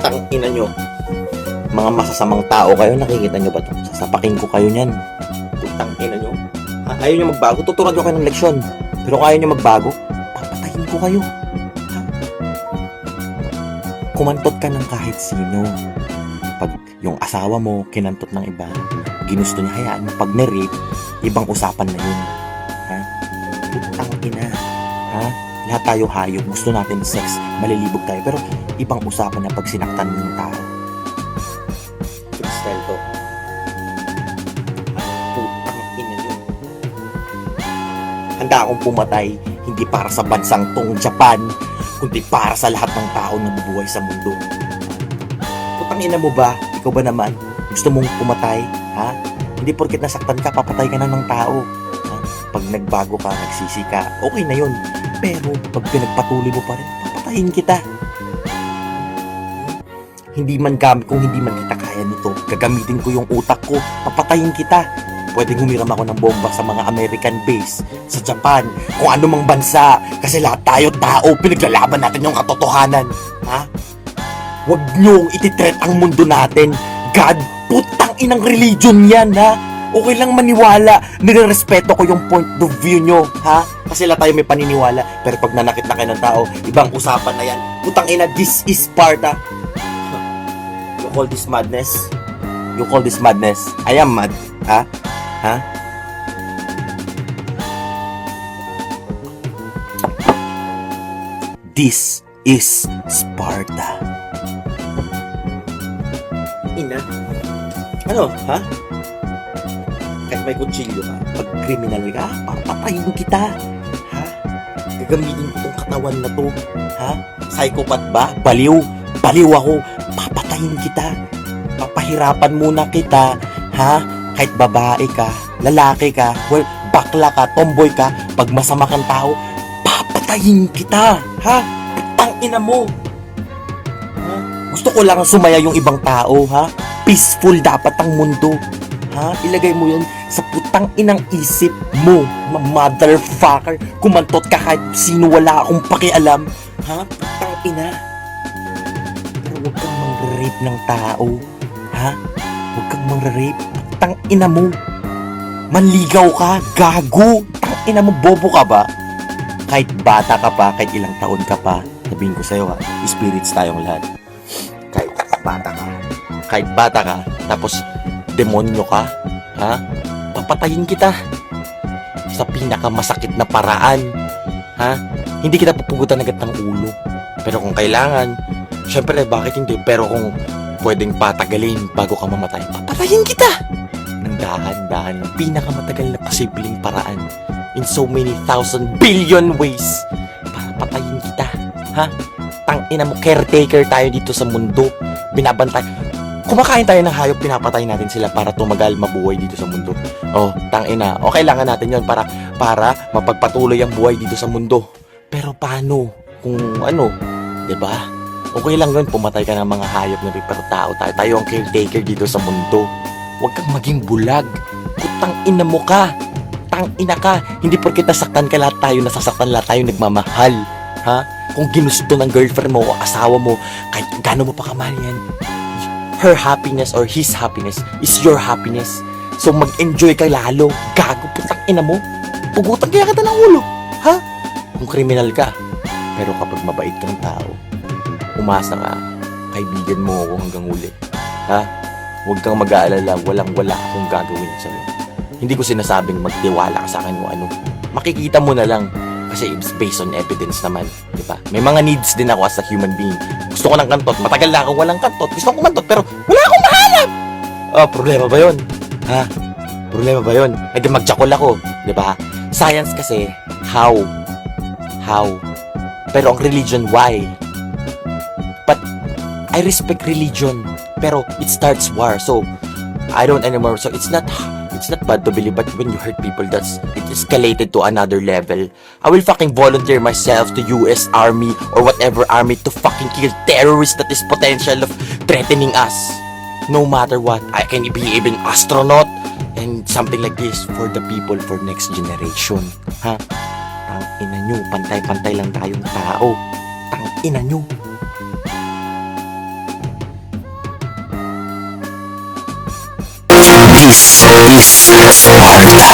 Tang ina nyo. Mga masasamang tao kayo, nakikita nyo ba ito? Sasapakin ko kayo niyan. Putang ina nyo. Ayaw nyo magbago, tuturuan ko kayo ng leksyon. Pero kung ayaw nyo magbago, papatayin ko kayo. Ha? Kumantot ka ng kahit sino. Pag yung asawa mo, kinantot ng iba, ginusto niya, hayaan mo. Pag na-rape, ibang usapan na yun. Ha? Putang ina. Ha? Lahat tayo hayop, gusto natin sex, malilibog tayo. Pero ibang usapan na pag sinaktan mo yung tao. Freestyle to. Putang ina yun. Handa akong pumatay, hindi para sa bansang tong Japan, kundi para sa lahat ng tao na bubuhay sa mundo. Putang ina mo ba? Ikaw ba naman? Gusto mong pumatay? Ha? Hindi porket nasaktan ka, papatay ka na ng tao. Ha? Pag nagbago ka, nagsisi ka, okay na yun. Pero pag pinagpatuloy mo pa rin, papatayin kita. Hindi man gamit, kung hindi man kita kaya nito, gagamitin ko yung utak ko, papatayin kita. Pwedeng humiram ako ng bomba sa mga American base, sa Japan, kung ano mang bansa. Kasi lahat tayo tao, pinaglalaban natin yung katotohanan. Ha? Huwag niyong ititreat ang mundo natin. God, putang inang religion yan, ha? Okay lang maniwala, nirerespeto ko yung point of view nyo, ha? Kasi lahat tayo may paniniwala. Pero pag nanakit na kayo ng tao, ibang usapan na yan. Putang ina, this is Sparta. You call this madness? You call this madness? I am mad, ha? Ha? This is Sparta. Ina? Ano, ha? Kahit may kutsilyo ka, pag criminal ka, papatayin kita. Ha? Gagamitin ko tong katawan na to. Ha? Psychopath ba? Baliw? Baliw ako. Papatayin kita. Papahirapan muna kita. Ha? Kahit babae ka, lalaki ka, well, bakla ka, tomboy ka, pag masama kang tao, papatayin kita. Ha? Putang ina mo. Ha? Gusto ko lang sumaya yung ibang tao, ha? Peaceful dapat ang mundo. Ha? Ilagay mo yun sa putang inang isip mo, motherfucker. Kumantot ka kahit sino, wala akong pakialam. Ha? Putang ina. Pero huwag kang mang-rape ng tao. Ha? Huwag kang mang-rape. Putang ina mo. Manligaw ka, gago. Putang ina mo, bobo ka ba? Kahit bata ka pa, kahit ilang taon ka pa, sabihin ko sa'yo ha, spirits tayong lahat. Kahit bata ka, tapos demonyo ka, ha? Papatayin kita sa pinakamasakit na paraan, ha? Hindi kita pupugutan agad ng ulo. Pero kung kailangan, syempre bakit hindi? Pero kung pwedeng patagalin bago ka mamatay, papatayin kita ng dahan-dahan, ng pinakamatagal na posibleng paraan, in so many thousand billion ways, para patayin kita, ha? Tangina mo, caretaker tayo dito sa mundo, binabantay. Kumakain tayo ng hayop, pinapatay natin sila para tumagal, mabuhay dito sa mundo. Oh, tangina. O kailangan natin 'yon para mapagpatuloy ang buhay dito sa mundo. Pero paano kung ano, 'di ba? Okay lang 'yun, pumatay ka ng mga hayop na pero tao tayo. Tayo ang caretaker dito sa mundo. Huwag kang maging bulag. Putang ina mo ka. Tangina ka. Hindi porket nasaktan ka, lahat tayo nasasaktan, lahat tayo nagmamahal. Ha? Kung ginusto ng girlfriend mo o asawa mo, kahit gaano mo pa kamahal yan, her happiness or his happiness is your happiness. So mag-enjoy ka lalo. Gago, putang ina mo. Pugutan kaya kita ng ulo. Ha? Kung kriminal ka. Pero kapag mabait ka ng tao, umasa ka, kaibigan mo ako hanggang uli. Ha? Huwag kang mag-aalala, walang-wala akong gagawin sa'yo. Hindi ko sinasabing magtiwala ka sa akin o ano. Makikita mo na lang. Kasi it's based on evidence naman, di ba? May mga needs din ako as a human being. Gusto ko ng kantot, matagal na akong walang kantot. Gusto ko kumantot, pero wala akong mahanap! Oh, problema ba yun? Ha? Problema ba yun? Eh di magjakol ako, di ba? Science kasi, how? Pero ang religion, why? But I respect religion, pero it starts war. So, I don't anymore. So, it's not bad to believe, but when you hurt people, it escalated to another level. I will fucking volunteer myself to US Army or whatever army to fucking kill terrorists that is potential of threatening us. No matter what, I can be even astronaut and something like this for the people, for next generation. Ha? Tang ina nyo, pantay-pantay lang tayong tao. Tang ina nyo. This is Sparta.